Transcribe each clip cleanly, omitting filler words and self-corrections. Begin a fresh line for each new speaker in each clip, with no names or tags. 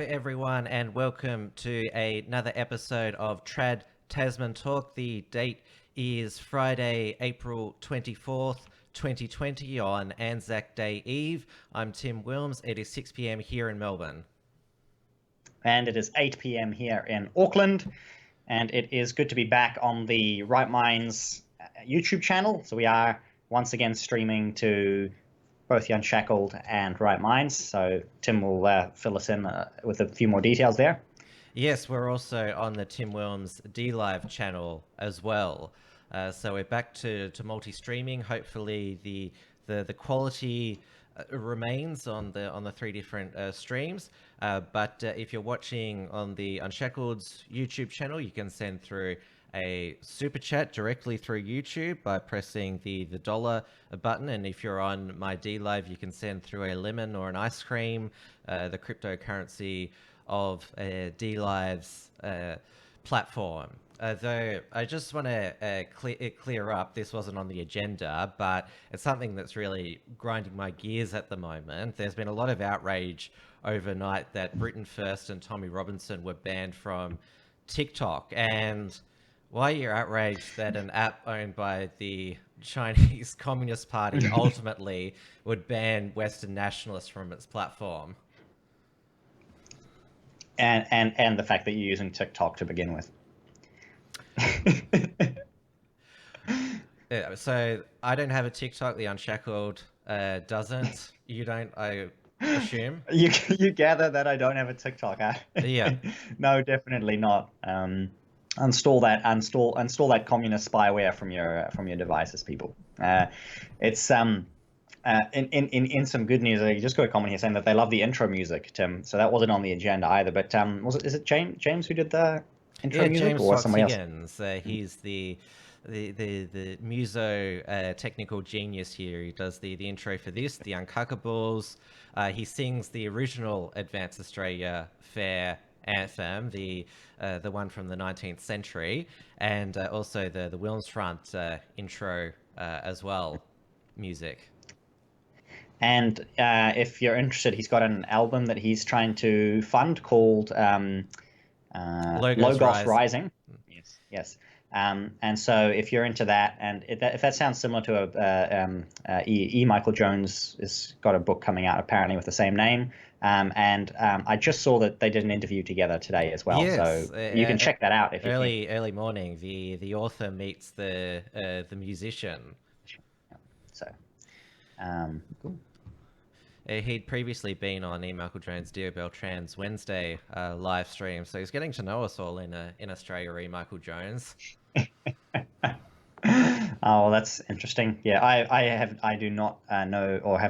everyone, and welcome to another episode of Trad Tasman Talk. The date is Friday, April 24th, 2020 on Anzac Day Eve. I'm Tim Wilms. It is 6 p.m. here in Melbourne.
And it is 8 p.m. here in Auckland. And it is good to be back on the Right Minds YouTube channel. So we are once again streaming to both the Unshackled and Right Minds. So Tim will fill us in with a few more details there.
Yes, we're also on the Tim Wilms D-Live channel as well. So we're back to multi-streaming. Hopefully the quality remains on the three different streams. But if you're watching on the Unshackled's YouTube channel, you can send through a super chat directly through YouTube by pressing the dollar button. And if you're on my D-Live, you can send through a lemon or an ice cream, the cryptocurrency of D-Live's platform. Though I just want to clear up, this wasn't on the agenda, but it's something that's really grinding my gears at the moment. There's been a lot of outrage overnight that Britain First and Tommy Robinson were banned from TikTok. And why you're outraged that an app owned by the Chinese Communist Party ultimately would ban Western nationalists from its platform?
And the fact that you're using TikTok to begin with.
Yeah, so I don't have a TikTok. The Unshackled doesn't. You don't, I assume.
You gather that I don't have a TikTok, huh?
Yeah.
No, definitely not. Install that communist spyware from your devices, people. It's in some good news. I just got a comment here saying that they love the intro music, Tim. So that wasn't on the agenda either. But is it James who did the intro music,
James
or
Fox
somebody
Higgins. He's the muso technical genius here. He does the intro for this, the Uncackables. He sings the original Advance Australia Fair anthem, the one from the 19th century, and also the Wilmsfront intro as well, music.
And if you're interested, he's got an album that he's trying to fund called Logos Rising. Yes. And so if you're into that, and if that sounds similar to Michael Jones has got a book coming out apparently with the same name. And I just saw that they did an interview together today as well.
Yes,
so you can check that out if
early morning. The author meets the musician.
So cool.
He'd previously been on Michael Jones' Dieuwe Beltran's Wednesday live stream, so he's getting to know us all in Australia. Michael Jones.
Oh, that's interesting. Yeah, I do not know, or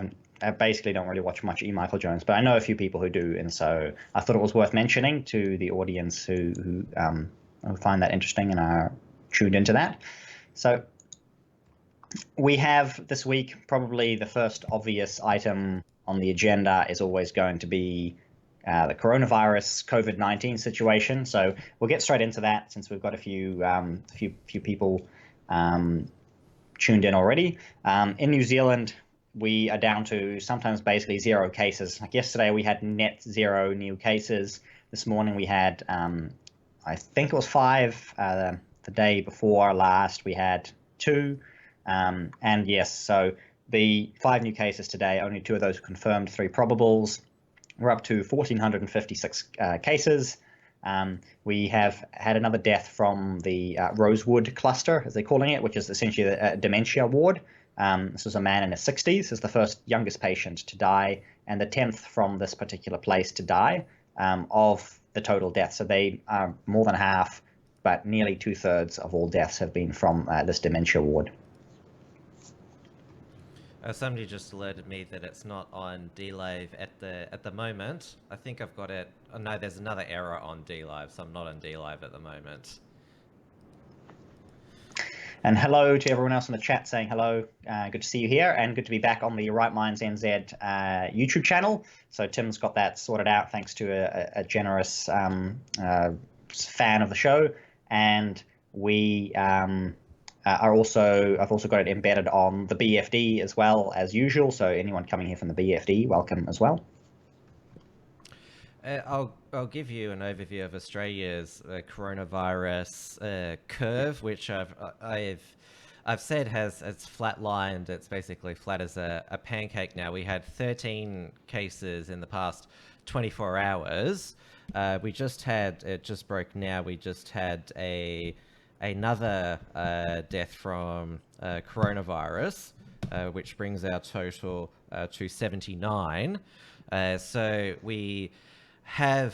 I basically don't really watch much Michael Jones, but I know a few people who do, and so I thought it was worth mentioning to the audience who find that interesting and are tuned into that. So we have this week probably the first obvious item on the agenda is always going to be the coronavirus COVID-19 situation. So we'll get straight into that since we've got a few people tuned in already. In New Zealand, we are down to sometimes basically 0 cases. Like yesterday, we had net 0 new cases. This morning, we had, I think it was 5. The day before last, we had 2. And yes, so the 5 new cases today, only 2 of those confirmed, 3 probables. We're up to 1,456 cases. We have had another death from the Rosewood cluster, as they're calling it, which is essentially a dementia ward. This was a man in his 60s. This is the first youngest patient to die and the 10th from this particular place to die of the total deaths. So they are more than half, but nearly 2/3 of all deaths have been from this dementia ward.
Somebody just alerted me that it's not on D-Live at the moment. I think I've got it. Oh, no, there's another error on D-Live, so I'm not on D-Live at the moment.
And hello to everyone else in the chat saying hello. Good to see you here, and good to be back on the Right Minds NZ YouTube channel. So Tim's got that sorted out thanks to a generous fan of the show, and we I've also got it embedded on the BFD as well as usual. So anyone coming here from the BFD, welcome as well.
I'll give you an overview of Australia's coronavirus curve, which I've said it's flatlined. It's basically flat as a pancake now. We had 13 cases in the past 24 hours. We just had, it just broke now. We just had another death from coronavirus, which brings our total to 79. So we've had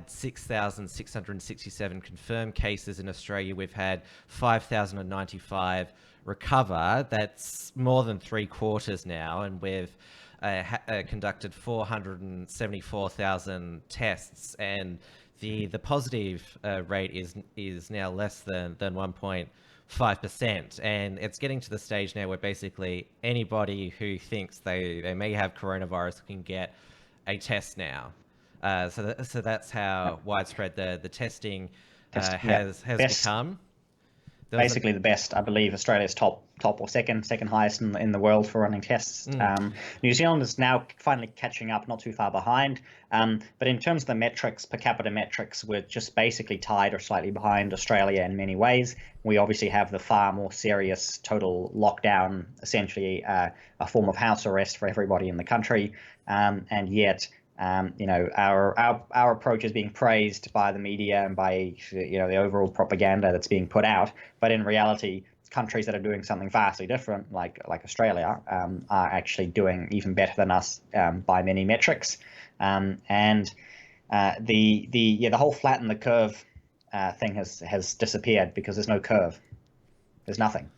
6,667 confirmed cases in Australia. We've had 5,095 recover. That's more than 3/4 now, and we've conducted 474,000 tests, and the positive rate is now less than 1.5%, and it's getting to the stage now where basically anybody who thinks they may have coronavirus can get a test now. So that's how widespread the testing has become.
Basically the best, I believe. Australia's top or second highest in the world for running tests. New Zealand is now finally catching up, not too far behind. But in terms of the metrics, per capita metrics, we're just basically tied or slightly behind Australia in many ways. We obviously have the far more serious total lockdown, essentially a form of house arrest for everybody in the country, and yet. Our approach is being praised by the media and by the overall propaganda that's being put out, but in reality, countries that are doing something vastly different, like Australia, are actually doing even better than us by many metrics. The whole flatten the curve thing has disappeared because there's no curve. There's nothing.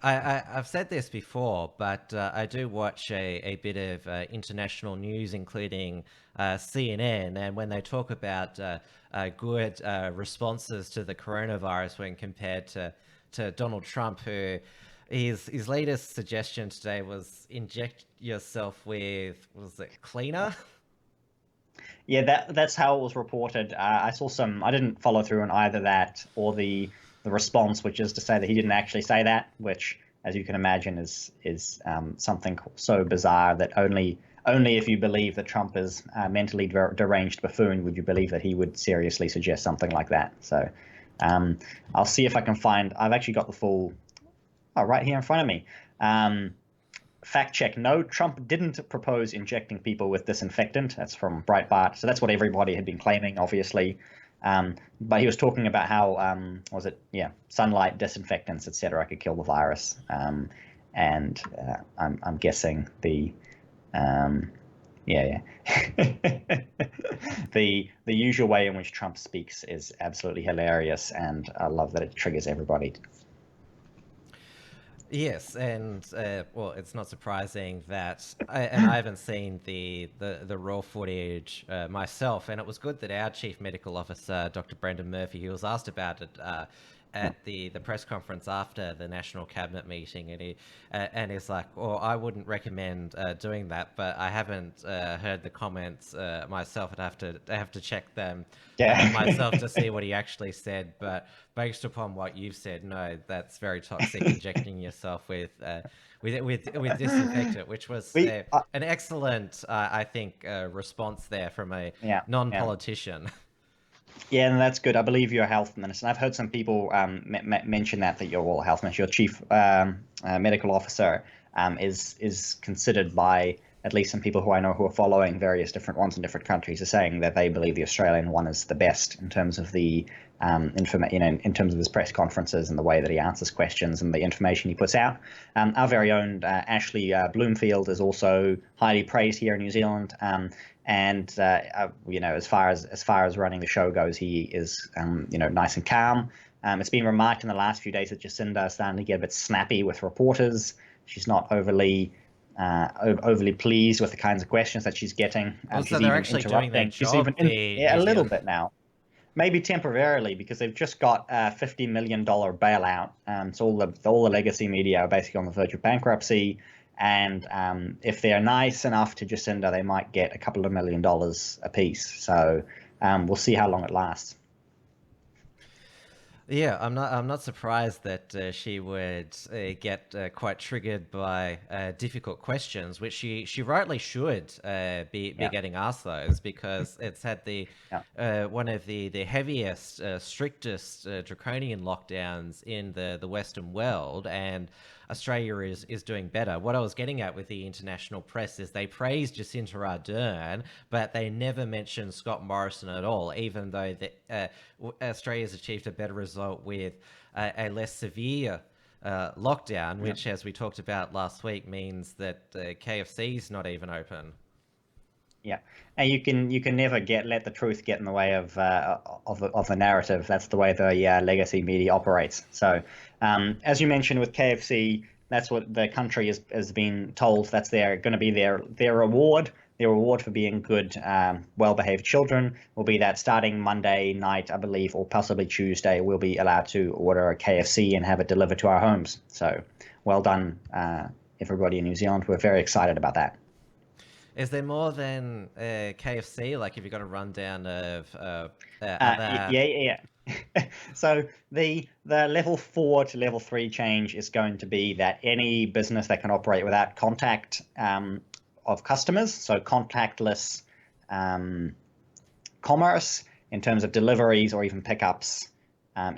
I've said this before, but I do watch a bit of international news, including CNN, and when they talk about good responses to the coronavirus when compared to Donald Trump, who his latest suggestion today was inject yourself with, was it cleaner?
Yeah, that's how it was reported. I saw I didn't follow through on either that or the response, which is to say that he didn't actually say that, which, as you can imagine, is something so bizarre that only if you believe that Trump is a mentally deranged buffoon would you believe that he would seriously suggest something like that. So I'll see if I can find. I've actually got the full. Oh, right here in front of me. Fact check. No, Trump didn't propose injecting people with disinfectant. That's from Breitbart. So that's what everybody had been claiming, obviously. But he was talking about how sunlight, disinfectants, etc., could kill the virus, and I'm guessing the the usual way in which Trump speaks is absolutely hilarious, and I love that it triggers everybody.
Yes, and well, it's not surprising that, I haven't seen the raw footage myself, and it was good that our Chief Medical Officer, Dr. Brendan Murphy, he was asked about it at the press conference after the National Cabinet meeting, and he's like, well, I wouldn't recommend doing that, but I haven't heard the comments myself. I have to check them myself to see what he actually said, but based upon what you've said, no, that's very toxic, injecting yourself with disinfectant, which was an excellent, I think, response there from a non-politician.
Yeah, and that's good. I believe you're a health minister. And I've heard some people mention that you're health minister, your chief medical officer is considered by at least some people who I know who are following various different ones in different countries are saying that they believe the Australian one is the best in terms of the in terms of his press conferences and the way that he answers questions and the information he puts out. Our very own Ashley Bloomfield is also highly praised here in New Zealand. And as far as running the show goes, he is nice and calm. It's been remarked in the last few days that Jacinda is starting to get a bit snappy with reporters. She's not overly pleased with the kinds of questions that she's getting.
So they're actually doing their job.
A little bit now, maybe temporarily, because they've just got a $50 million bailout. So all the legacy media are basically on the verge of bankruptcy. And if they're nice enough to Jacinda, they might get a couple of $1 million apiece. So we'll see how long it lasts.
Yeah, I'm not surprised that she would get quite triggered by difficult questions, which she rightly should be
Yeah,
getting asked those, because it's had the
yeah,
one of the heaviest, strictest draconian lockdowns in the Western world, and Australia is doing better. What I was getting at with the international press is they praised Jacinda Ardern, but they never mentioned Scott Morrison at all, even though Australia's achieved a better result with a less severe lockdown,
yeah.
which, as we talked about last week, means that KFC's not even open.
Yeah, and you can never let the truth get in the way of the narrative. That's the way the legacy media operates. So, as you mentioned with KFC, that's what the country has been told. That's going to be their reward. Their reward for being good, well-behaved children will be that starting Monday night, I believe, or possibly Tuesday, we'll be allowed to order a KFC and have it delivered to our homes. So, well done, everybody in New Zealand. We're very excited about that.
Is there more than KFC? Like, have you got a rundown of other?
Yeah, yeah, yeah. So the level 4 to level 3 change is going to be that any business that can operate without contact of customers, so contactless um, commerce in terms of deliveries or even pickups,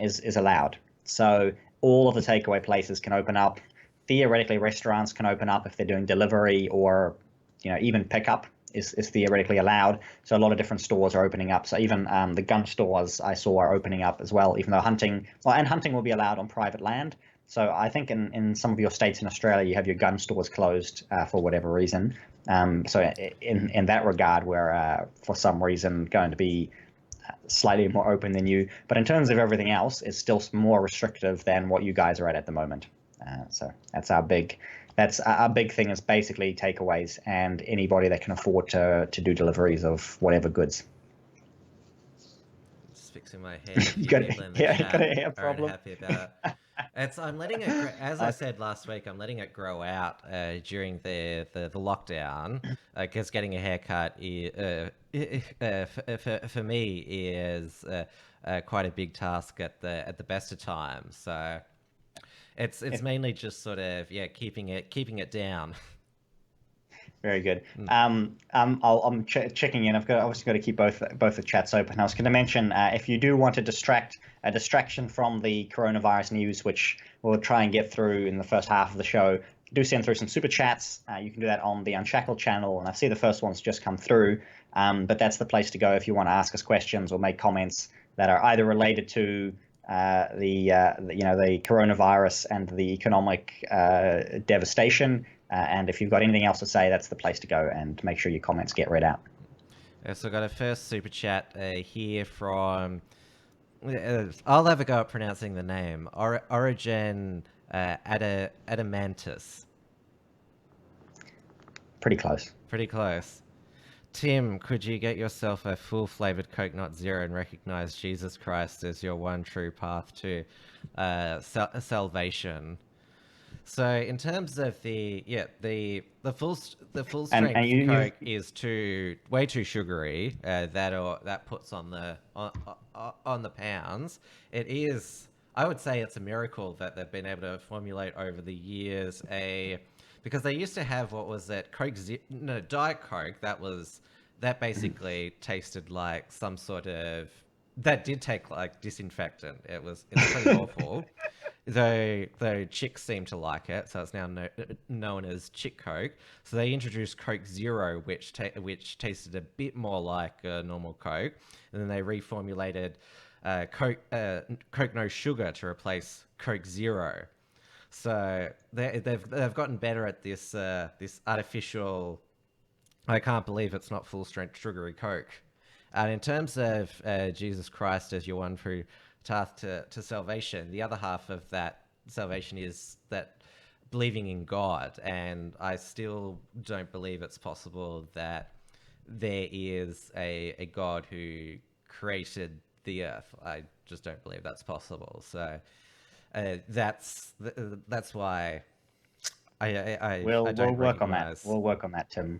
is allowed. So all of the takeaway places can open up. Theoretically, restaurants can open up if they're doing delivery, or even pickup is theoretically allowed. So a lot of different stores are opening up. So even the gun stores I saw are opening up as well, even though hunting will be allowed on private land. So I think in some of your states in Australia, you have your gun stores closed for whatever reason. So in that regard, we're for some reason going to be slightly more open than you. But in terms of everything else, it's still more restrictive than what you guys are at the moment. So that's our big thing, is basically takeaways and anybody that can afford to do deliveries of whatever goods.
Just fixing my hair. A
You
few
got
people in the
got a
chat
hair
aren't
problem?
happy about it. I'm letting it, as I said last week, I'm letting it grow out during the lockdown, because getting a haircut for me is quite a big task at the best of times. So it's mainly just sort of, yeah, keeping it down.
Very good.
Mm.
I'm checking in. Obviously got to keep both the chats open. I was going to mention, if you do want a distraction from the coronavirus news, which we'll try and get through in the first half of the show, do send through some super chats. You can do that on the Unshackled channel, and I see the first one's just come through. But that's the place to go if you want to ask us questions or make comments that are either related to the coronavirus and the economic devastation. And if you've got anything else to say, that's the place to go, and make sure your comments get read out.
So I got a first super chat here from. I'll have a go at pronouncing the name. Origin Adamantis.
Pretty close.
Pretty close. Tim, could you get yourself a full flavored Coke, not zero, and recognize Jesus Christ as your one true path to salvation? So in terms of the full
And
strength
you
Coke is way too sugary. That puts on the pounds. It is. I would say it's a miracle that they've been able to formulate over the years because they used to have, what was that, Diet Coke, that basically tasted like some sort of, that did take like disinfectant. It's pretty awful. Though chicks seem to like it, so it's now known as Chick Coke. So they introduced Coke Zero, which tasted a bit more like normal Coke, and then they reformulated Coke No Sugar to replace Coke Zero. So they've gotten better at this artificial. I can't believe it's not full strength sugary Coke. And in terms of Jesus Christ as your one true path to salvation, the other half of that salvation is that believing in God. And I still don't believe it's possible that there is a God who created the earth. I just don't believe that's possible. So that's why I
we'll
don't
work on that.
recognize.
We'll work on that, Tim.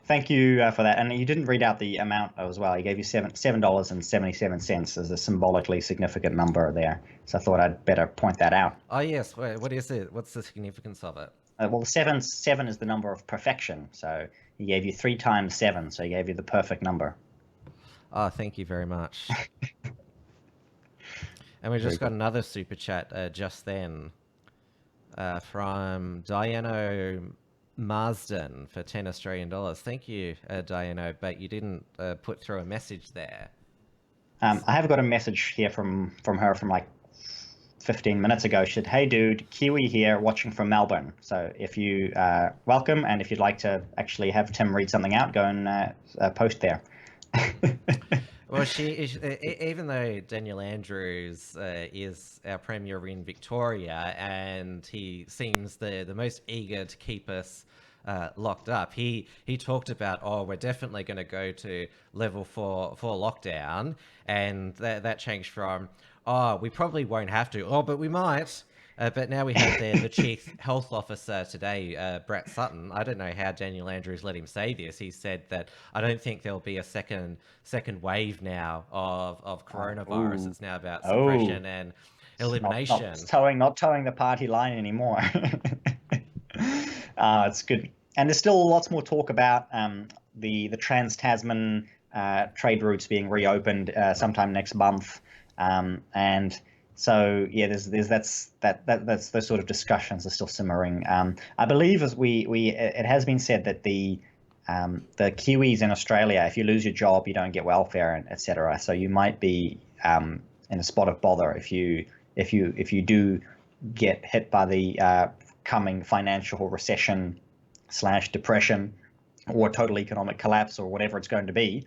Thank you for that. And you didn't read out the amount as well. He gave you $7.77 as a symbolically significant number there. So I thought I'd better point that out.
Oh yes, what is it? What's the significance of it?
Well, seven is the number of perfection. So he gave you 3 times 7. So he gave you the perfect number.
Oh, thank you very much. And we
Very
just got
good.
another super chat just then from Diano Marsden for 10 Australian dollars. Thank you, Diano, but you didn't put through a message there.
I have got a message here from her from like 15 minutes ago. She said, "Hey dude, Kiwi here, watching from Melbourne. So if you welcome, and if you'd like to actually have Tim read something out, go and post there."
Well, even though Daniel Andrews is our premier in Victoria, and he seems the most eager to keep us locked up, he talked about, oh, we're definitely going to go to level 4 lockdown, and that changed from, oh, we probably won't have to, oh, but we might. But now we have the chief health officer today, Brett Sutton. I don't know how Daniel Andrews let him say this. He said that I don't think there'll be a second wave now of coronavirus. It's now about suppression and elimination.
Not towing the party line anymore. It's good. And there's still lots more talk about the Trans Tasman trade routes being reopened sometime next month, and so yeah, that's those sort of discussions are still simmering. I believe as it has been said that the Kiwis in Australia, if you lose your job, you don't get welfare, and etc. So you might be in a spot of bother if you do get hit by the coming financial recession / depression or total economic collapse or whatever it's going to be.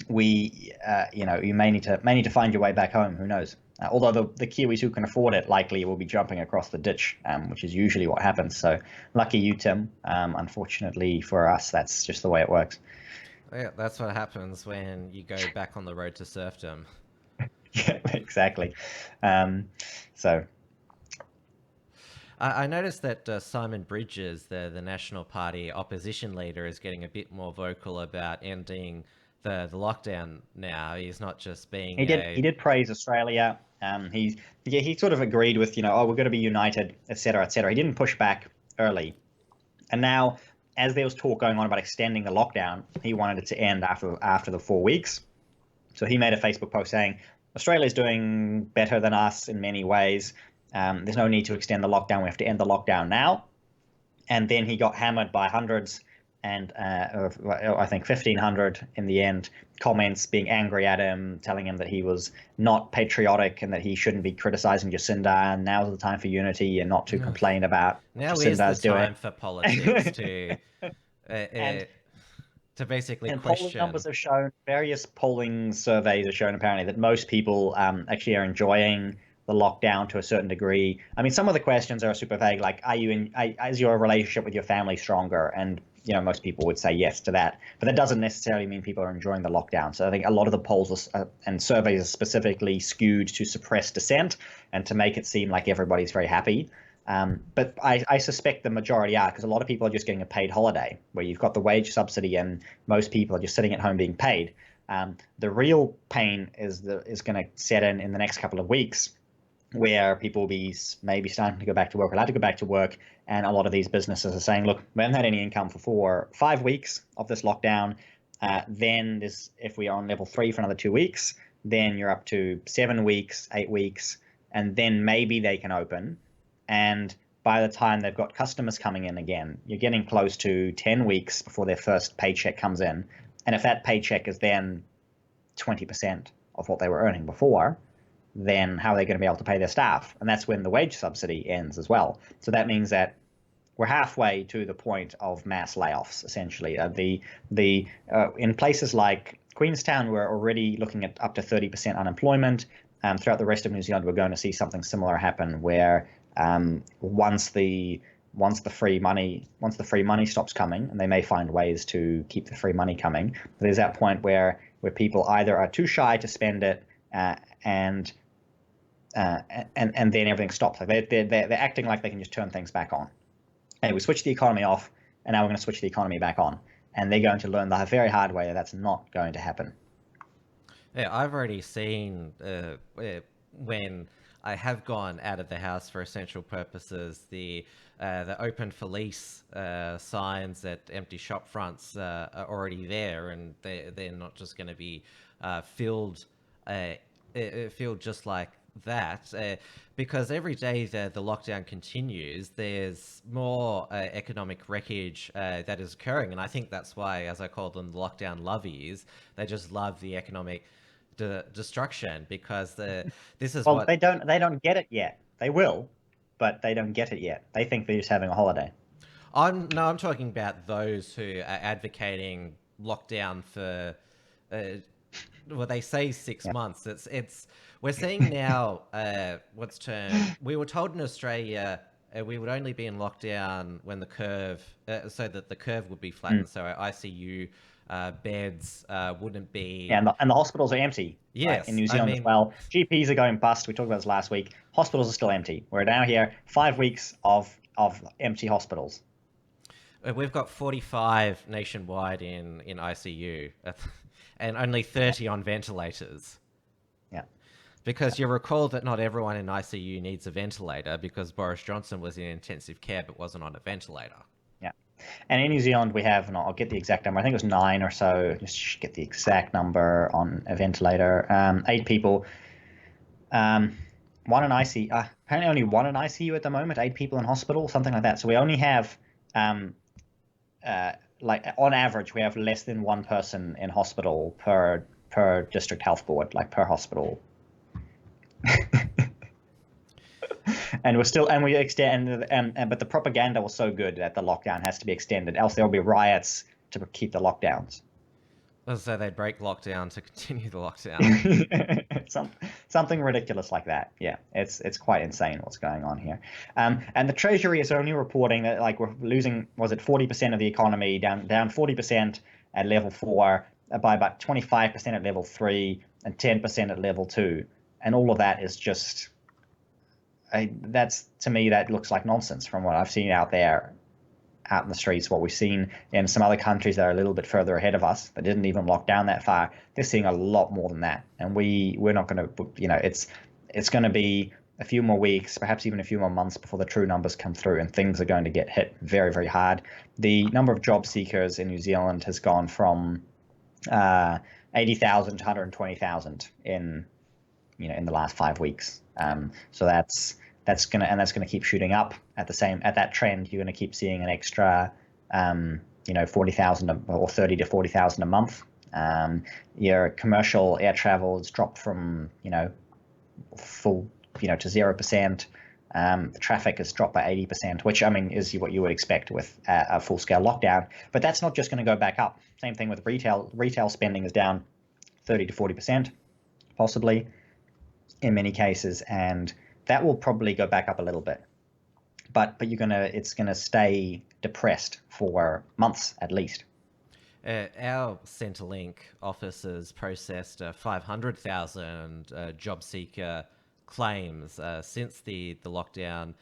You may need to find your way back home. Who knows? Although the Kiwis who can afford it likely will be jumping across the ditch, which is usually what happens. So lucky you, Tim. Unfortunately for us, that's just the way it works.
Yeah, that's what happens when you go back on the road to serfdom.
Yeah, exactly. So.
I noticed that Simon Bridges, the National Party opposition leader, is getting a bit more vocal about ending the lockdown now. He's not just being
he did praise Australia. He sort of agreed with, oh, we're going to be united, etc., etc. He didn't push back early, and now as there was talk going on about extending the lockdown, he wanted it to end after the 4 weeks. So he made a Facebook post saying Australia's doing better than us in many ways. There's no need to extend the lockdown. We have to end the lockdown now. And then he got hammered by hundreds and I think 1,500 in the end, comments being angry at him, telling him that he was not patriotic and that he shouldn't be criticizing Jacinda. And now's the time for unity and not to complain about
now
Jacinda's
is the time
doing.
for politics to basically
and
question.
Polling numbers have shown, various polling surveys have shown apparently that most people actually are enjoying the lockdown to a certain degree. I mean, some of the questions are super vague, like, is your relationship with your family stronger? And most people would say yes to that, but that doesn't necessarily mean people are enjoying the lockdown. So I think a lot of the polls and surveys are specifically skewed to suppress dissent and to make it seem like everybody's very happy. But I suspect the majority are, because a lot of people are just getting a paid holiday where you've got the wage subsidy and most people are just sitting at home being paid. The real pain is going to set in the next couple of weeks, where people will be maybe starting to go back to work, allowed to go back to work. And a lot of these businesses are saying, look, we haven't had any income for 5 weeks of this lockdown. Then if we are on level 3 for another 2 weeks, then you're up to 7 weeks, 8 weeks, and then maybe they can open. And by the time they've got customers coming in again, you're getting close to 10 weeks before their first paycheck comes in. And if that paycheck is then 20% of what they were earning before, then how are they going to be able to pay their staff? And that's when the wage subsidy ends as well. So that means that we're halfway to the point of mass layoffs, essentially. In places like Queenstown, we're already looking at up to 30% unemployment. Throughout the rest of New Zealand, we're going to see something similar happen, where once the free money stops coming, and they may find ways to keep the free money coming, there's that point where people either are too shy to spend it, and then everything stops. Like they're acting like they can just turn things back on. And we switch the economy off, and now we're going to switch the economy back on. And they're going to learn the very hard way that that's not going to happen.
Yeah, I've already seen when I have gone out of the house for essential purposes, the open for lease signs at empty shop fronts are already there, and they're not just going to be filled just like that, because every day the lockdown continues, there's more economic wreckage that is occurring, and I think that's why, as I call them, the lockdown lovies, they just love the economic destruction, because this is what
they don't get it yet. They will, but they don't get it yet. They think they're just having a holiday.
I'm talking about those who are advocating lockdown for well, they say 6 months. We're seeing now what's termed. We were told in Australia we would only be in lockdown when the curve, so that the curve would be flattened, so our ICU beds wouldn't be.
Yeah, and the hospitals are empty.
Yes,
right, in New Zealand as well. GPs are going bust. We talked about this last week. Hospitals are still empty. We're now here 5 weeks of empty hospitals.
We've got 45 nationwide in ICU, and only 30 on ventilators.
Yeah.
Because you recall that not everyone in ICU needs a ventilator, because Boris Johnson was in intensive care but wasn't on a ventilator.
Yeah. And in New Zealand, we have, and I'll get the exact number, I think it was 9 or so, just get the exact number on a ventilator. 8 people. One in ICU, apparently only one in ICU at the moment, 8 people in hospital, something like that. So we only have, like on average, we have less than one person in hospital per district health board, like per hospital. And we extend, but the propaganda was so good that the lockdown has to be extended, else there will be riots to keep the lockdowns.
So they'd break lockdown to continue the lockdown.
Something ridiculous like that. Yeah, it's quite insane what's going on here. And the Treasury is only reporting that, like, we're losing, was it 40% of the economy, down 40% at level 4, by about 25% at level 3, and 10% at level 2. And all of that is just, to me, that looks like nonsense from what I've seen out there, out in the streets. What we've seen in some other countries that are a little bit further ahead of us, that didn't even lock down that far, they're seeing a lot more than that. And we're not going to, it's going to be a few more weeks, perhaps even a few more months before the true numbers come through, and things are going to get hit very, very hard. The number of job seekers in New Zealand has gone from 80,000 to 120,000 in the last 5 weeks. So that's gonna keep shooting up at that trend. You're gonna keep seeing an extra 40,000 or 30 to 40,000 a month. Your commercial air travel has dropped from full to 0%. The traffic has dropped by 80%, which, I mean, is what you would expect with a full-scale lockdown. But that's not just going to go back up. Same thing with retail. Retail spending is down 30 to 40%, possibly, in many cases, and that will probably go back up a little bit. But it's gonna stay depressed for months at least.
Our Centrelink offices processed 500,000 job seeker claims since the lockdown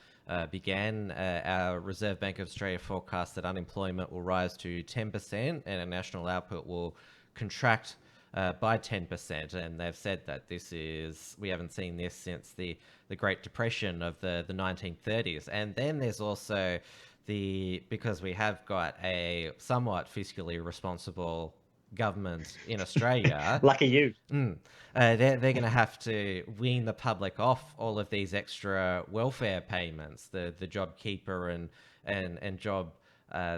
began. Our Reserve Bank of Australia forecasts that unemployment will rise to 10% and our national output will contract by 10%, and they've said that we haven't seen this since the Great Depression of the 1930s. And then there's also because we have got a somewhat fiscally responsible government in Australia.
Lucky you.
They're going to have to wean the public off all of these extra welfare payments, the job keeper and job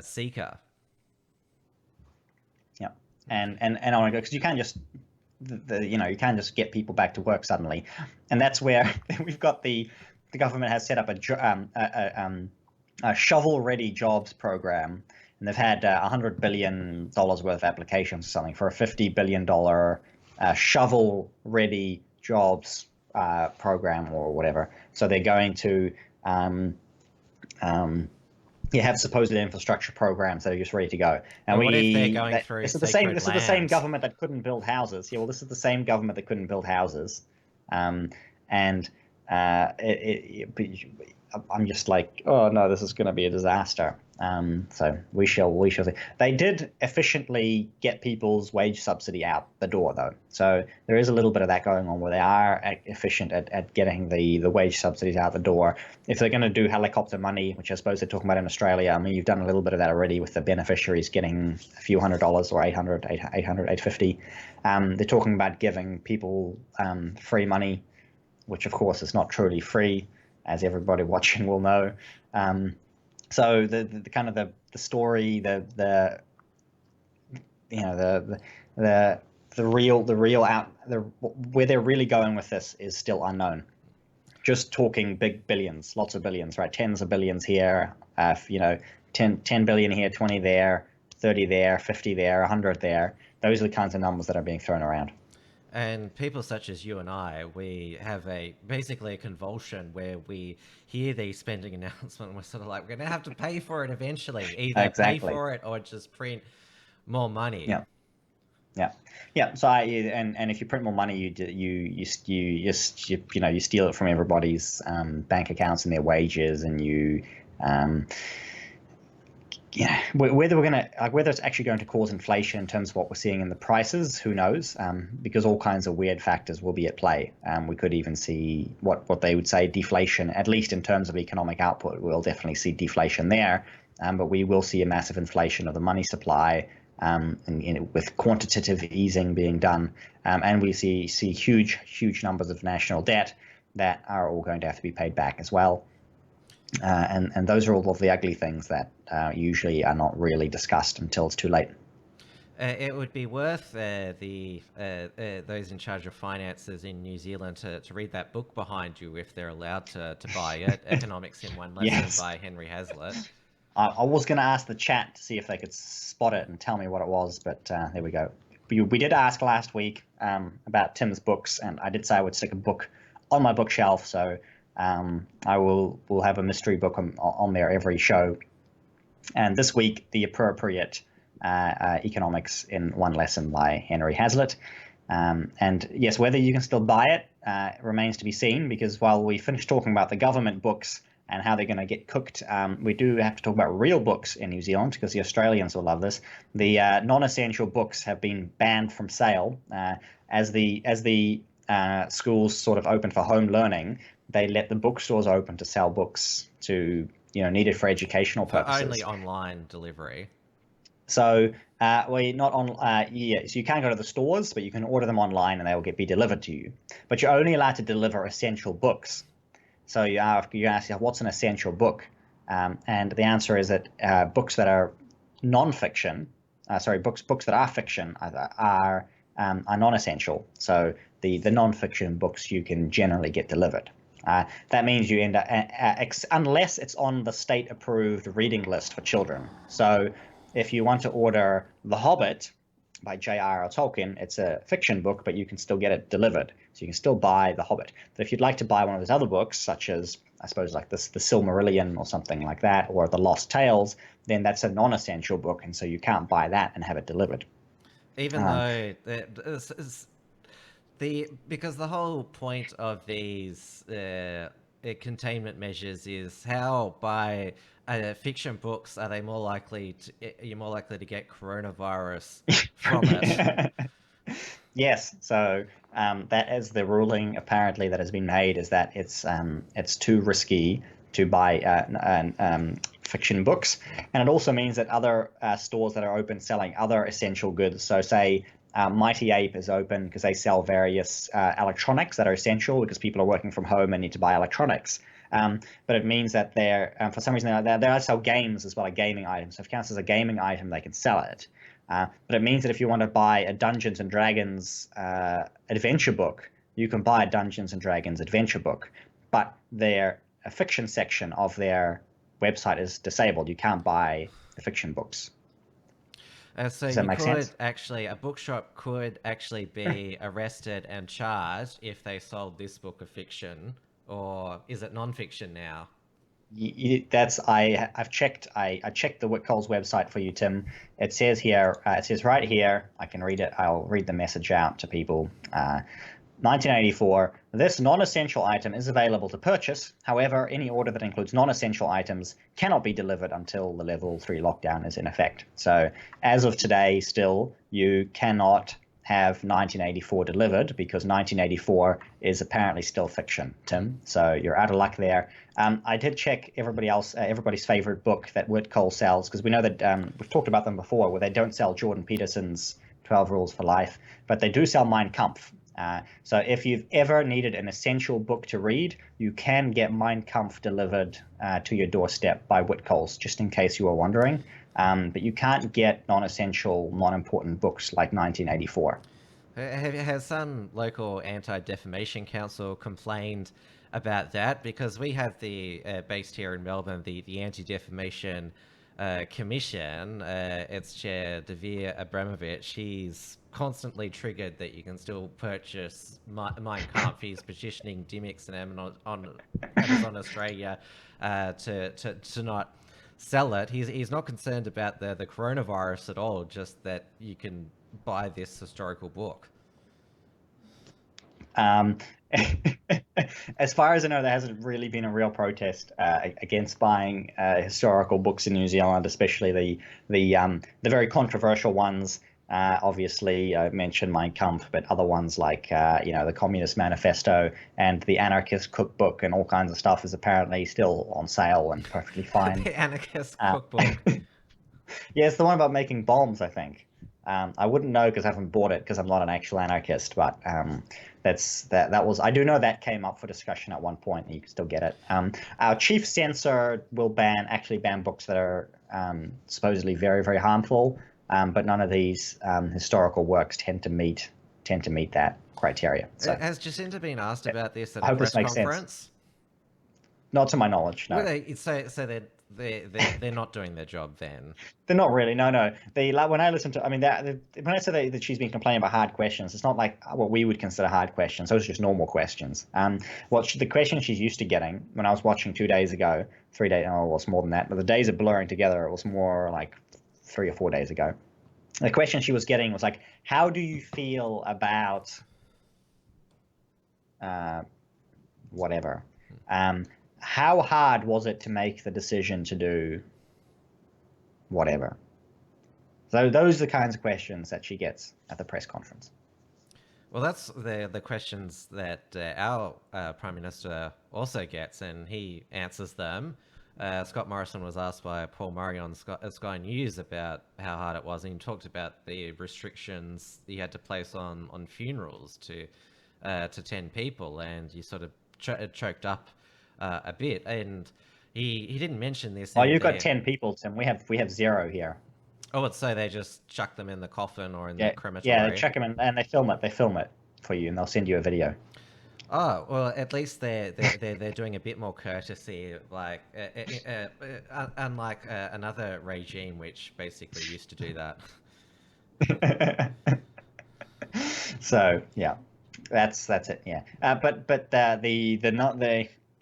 seeker.
Yeah, and I want to go, because you can't just you can't just get people back to work suddenly, and that's where we've got the government has set up a shovel-ready jobs program, and they've had $100 billion worth of applications or something for a $50 billion shovel-ready jobs program or whatever. So they're going to have supposed infrastructure programs that are just ready to go. And
what if they're going through
this is the same government that couldn't build houses. Yeah, well, this is the same government that couldn't build houses, I'm just like, oh no, this is going to be a disaster. So we shall see. They did efficiently get people's wage subsidy out the door, though. So there is a little bit of that going on where they are efficient at getting the wage subsidies out the door. If they're going to do helicopter money, which I suppose they're talking about in Australia, I mean, you've done a little bit of that already with the beneficiaries getting a few $100 or $850. They're talking about giving people free money, which of course is not truly free, as everybody watching will know. So the kind of the story, the real where they're really going with this is still unknown. Just talking big billions, lots of billions, right? Tens of billions here, 10 billion here, 20 there, 30 there, 50 there, 100 there. Those are the kinds of numbers that are being thrown around.
And people such as you and I, we have basically a convulsion where we hear these spending announcements and we're sort of like, we're going to have to pay for it eventually, either pay for it or just print more money.
Yeah. So and if you print more money, you steal it from everybody's bank accounts and their wages, and whether it's actually going to cause inflation in terms of what we're seeing in the prices, who knows? Because all kinds of weird factors will be at play. We could even see what they would say deflation, at least in terms of economic output. We'll definitely see deflation there, but we will see a massive inflation of the money supply, with quantitative easing being done, and we see huge numbers of national debt that are all going to have to be paid back as well. And those are all of the ugly things that usually are not really discussed until it's too late.
It would be worth those in charge of finances in New Zealand to read that book behind you if they're allowed to buy it, Economics in One Lesson by Henry Hazlitt.
I was going to ask the chat to see if they could spot it and tell me what it was, but there we go. We did ask last week about Tim's books, and I did say I would stick a book on my bookshelf, so we'll have a mystery book on there every show. And this week, the appropriate Economics in One Lesson by Henry Hazlitt. And yes, whether you can still buy it remains to be seen, because while we finished talking about the government books and how they're going to get cooked, we do have to talk about real books in New Zealand, because the Australians will love this. The non-essential books have been banned from sale. As the schools sort of open for home learning, they let the bookstores open to sell books to needed for educational purposes.
Only online delivery.
So so you can't go to the stores, but you can order them online and they will be delivered to you. But you're only allowed to deliver essential books. So you ask, what's an essential book? And the answer is that books that are non-fiction, books that are fiction are non-essential. So the non-fiction books you can generally get delivered. That means you end up, unless it's on the state-approved reading list for children. So if you want to order The Hobbit by J.R.R. Tolkien, it's a fiction book, but you can still get it delivered. So you can still buy The Hobbit. But if you'd like to buy one of those other books, such as, I suppose, like the Silmarillion or something like that, or The Lost Tales, then that's a non-essential book, and so you can't buy that and have it delivered.
Even though because the whole point of these containment measures is how by fiction books are you're more likely to get coronavirus from it.
Yes, so that is the ruling apparently that has been made, is that it's too risky to buy fiction books, and it also means that other stores that are open selling other essential goods, so say Mighty Ape is open because they sell various electronics that are essential because people are working from home and need to buy electronics. But it means that for some reason they sell games as well, like gaming items. So if it counts as a gaming item, they can sell it. But it means that if you want to buy a Dungeons and Dragons adventure book, you can buy a Dungeons and Dragons adventure book, but a fiction section of their website is disabled. You can't buy the fiction books.
So a bookshop could actually be arrested and charged if they sold this book of fiction, or is it non-fiction now?
I've checked. I checked the Coles website for you, Tim. It says here. It says right here. I can read it. I'll read the message out to people. 1984, this non-essential item is available to purchase. However, any order that includes non-essential items cannot be delivered until the level 3 lockdown is in effect. So as of today, still, you cannot have 1984 delivered because 1984 is apparently still fiction, Tim. So you're out of luck there. I did check everybody's favorite book that Whitcole sells, because we know that we've talked about them before, where they don't sell Jordan Peterson's 12 Rules for Life, but they do sell Mein Kampf. So if you've ever needed an essential book to read, you can get Mein Kampf delivered to your doorstep by Whitcole's, just in case you were wondering. But you can't get non-essential, non-important books like 1984.
Has some local anti-defamation council complained about that? Because we have based here in Melbourne, the Anti-Defamation Commission, its chair, Dieuwe Abramovich. He's constantly triggered that you can still purchase Mein Kampf. He's petitioning Dimmicks and Amazon Australia to not sell it. He's not concerned about the coronavirus at all, just that you can buy this historical book.
As far as I know, there hasn't really been a real protest against buying historical books in New Zealand, especially the very controversial ones. Obviously, I mentioned Mein Kampf, but other ones like the Communist Manifesto and the Anarchist Cookbook and all kinds of stuff is apparently still on sale and perfectly fine.
The Anarchist Cookbook.
Yeah, it's the one about making bombs, I think. I wouldn't know because I haven't bought it because I'm not an actual anarchist, but that was, I do know that came up for discussion at one point, and you can still get it. Our chief censor will actually ban books that are supposedly very, very harmful, but none of these historical works tend to meet that criteria. So,
has Jacinta been asked about this at
I
a
hope
press
this makes
conference?
sense. Not to my knowledge, no.
So they're not doing their job then.
They're not really. No. When I listen to, when I say that she's been complaining about hard questions, it's not like what we would consider hard questions. Those are just normal questions. The question she's used to getting when I was watching 2 days ago, 3 days, oh, it was more than that, but the days are blurring together. It was more like 3 or 4 days ago. The question she was getting was like, how do you feel about whatever? How hard was it to make the decision to do whatever? So those are the kinds of questions that she gets at the press conference.
Well, that's the questions that our Prime Minister also gets, and he answers them. Scott Morrison was asked by Paul Murray on Sky News about how hard it was, and he talked about the restrictions he had to place on funerals to 10 people, and you sort of choked up a bit. And he didn't mention this.
Oh, you've got 10 people, Tim. We have 0 here.
Oh, so they just chuck them in the coffin or in the crematory?
Yeah, they chuck them in and they film it. They film it for you, and they'll send you a video.
Oh, well, at least they're doing a bit more courtesy, like unlike another regime which basically used to do that.
So yeah, that's it. Yeah,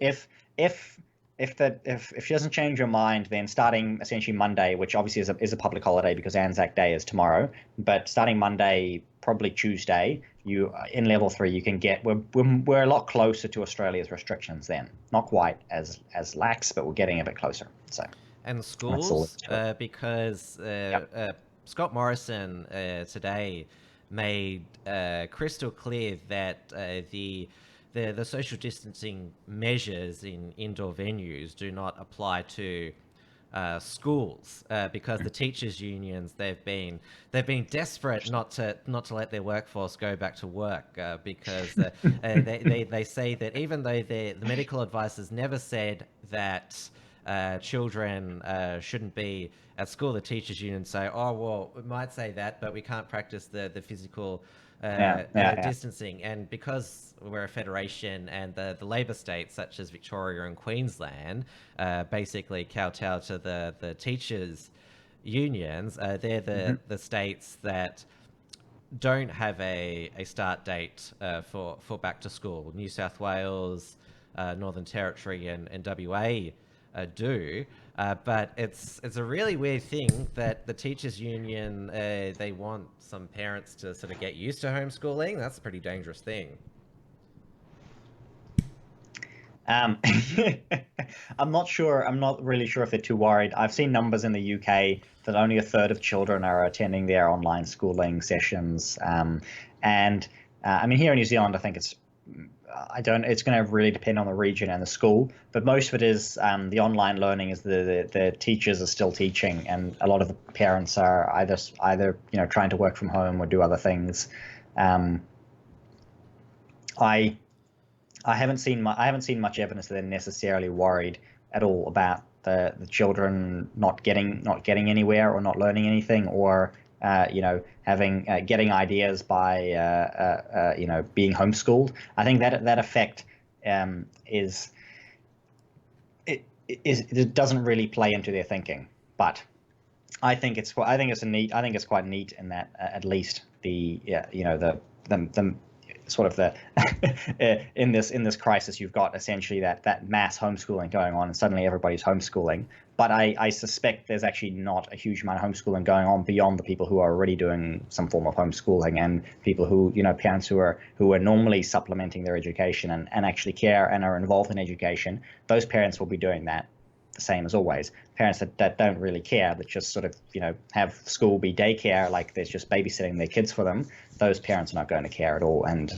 if she doesn't change her mind, then starting essentially Monday, which obviously is a public holiday because Anzac Day is tomorrow, but starting Monday, probably Tuesday, you in level 3 you can get we're a lot closer to Australia's restrictions then. Not quite as lax, but we're getting a bit closer. So
and schools because Scott Morrison today made crystal clear that the social distancing measures in indoor venues do not apply to schools because the teachers' unions they've been desperate not to let their workforce go back to work because they say that even though the medical advice has never said that children shouldn't be at school, the teachers' unions say, oh well, we might say that, but we can't practice the physical distancing. And because we're a federation and the Labor states such as Victoria and Queensland basically kowtow to the teachers' unions, they're the states that don't have a start date for back to school. New South Wales, Northern Territory and WA do. But it's a really weird thing that the teachers' union, they want some parents to sort of get used to homeschooling. That's a pretty dangerous thing.
Um, I'm not sure. I'm not really sure if they're too worried. I've seen numbers in the UK that only a third of children are attending their online schooling sessions. And I mean, here in New Zealand, I think it's I don't. It's going to really depend on the region and the school, but most of it is the online learning. Is the teachers are still teaching, and a lot of the parents are either trying to work from home or do other things. Um, I I haven't seen much evidence that they're necessarily worried at all about the children not getting anywhere or not learning anything, or having getting ideas by being homeschooled. I think that effect is it doesn't really play into their thinking, but I think it's quite neat in that at least the sort of the in this crisis, you've got essentially that mass homeschooling going on, and suddenly everybody's homeschooling. But I suspect there's actually not a huge amount of homeschooling going on beyond the people who are already doing some form of homeschooling, and people who, parents who are normally supplementing their education and actually care and are involved in education. Those parents will be doing that the same as always. Parents that don't really care, that just sort of have school be daycare, like there's just babysitting their kids for them. Those parents are not going to care at all, and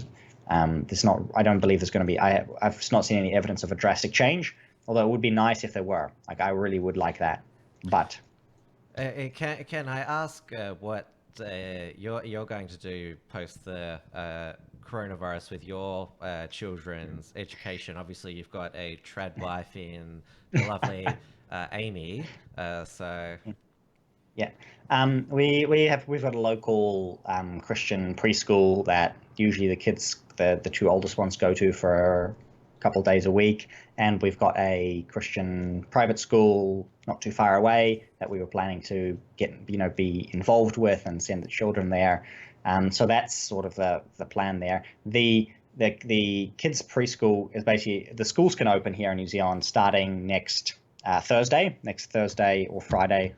there's not. I don't believe there's going to be. I've not seen any evidence of a drastic change. Although it would be nice if there were. Like, I really would like that. But
can I ask what you're going to do post the coronavirus with your children's education? Obviously, you've got a trad wife in the lovely Amy. So
yeah, we've got a local Christian preschool that usually the kids, the two oldest ones, go to for a couple of days a week, and we've got a Christian private school not too far away that we were planning to be involved with and send the children there. So that's sort of the plan there. The kids preschool is basically, the schools can open here in New Zealand starting next Thursday or Friday.